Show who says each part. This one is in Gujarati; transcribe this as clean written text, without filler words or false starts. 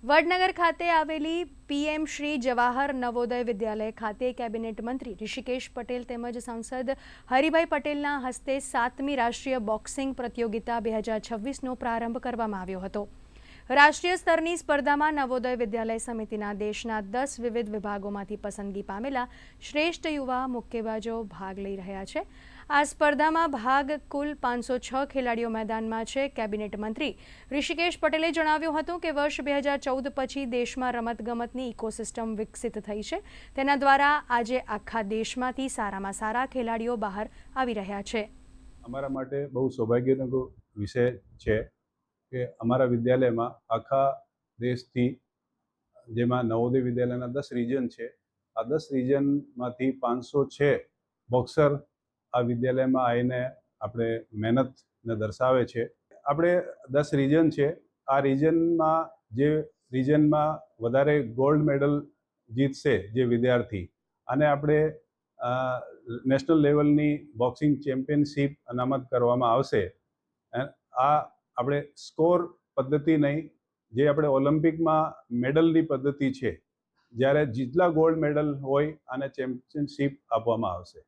Speaker 1: વડનગર ખાતે આવેલી પીએમ શ્રી જવાહર નવોદય વિદ્યાલય ખાતે કેબિનેટ મંત્રી ઋષિકેશ પટેલ તેમજ સાંસદ હરિભાઈ પટેલના હસ્તે 7મી રાષ્ટ્રીય બોક્સિંગ પ્રતિયોગિતા 2026નો પ્રારંભ કરવામાં આવ્યો હતો। રાષ્ટ્રીય સ્તરની સ્પર્ધામાં નવોદય વિદ્યાલય સમિતિના દેશના 10 વિવિધ વિભાગોમાંથી પસંદગી પામેલા શ્રેષ્ઠ યુવા મુક્કેબાજો ભાગ લઈ રહ્યા છે। આ સ્પર્ધામાં ભાગ કુલ 506 ખેલાડીઓ મેદાનમાં છે। કેબિનેટ મંત્રી ઋષિકેશ પટેલે જણાવ્યું હતું કે વર્ષ 2014 પછી દેશમાં રમતગમતની ઇકોસિસ્ટમ વિકસિત થઈ છે। તેના દ્વારા આજે આખા દેશમાંથી સારામાં સારા ખેલાડીઓ બહાર આવી રહ્યા છે।
Speaker 2: અમારા માટે બહુ સૌભાગ્યનો વિષય છે કે અમારા વિદ્યાલયમાં આખા દેશથી, જેમાં નવોદય વિદ્યાલયના 10 રિજન છે, આ 10 રિજનમાંથી 506 બોક્સર આ વિદ્યાલયમાં આવીને આપણે મહેનતને દર્શાવે છે। આપણે 10 રિજન છે, આ રિજનમાં વધારે ગોલ્ડ મેડલ જીતશે જે વિદ્યાર્થી, અને આપણે નેશનલ લેવલની બોક્સિંગ ચેમ્પિયનશિપ અનામત કરવામાં આવશે। આ આપણે સ્કોર પદ્ધતિ નહીં, જે આપણે ઓલિમ્પિકમાં મેડલની પદ્ધતિ છે, જ્યારે જેટલા ગોલ્ડ મેડલ હોય આને ચેમ્પિયનશિપ આપવામાં આવશે।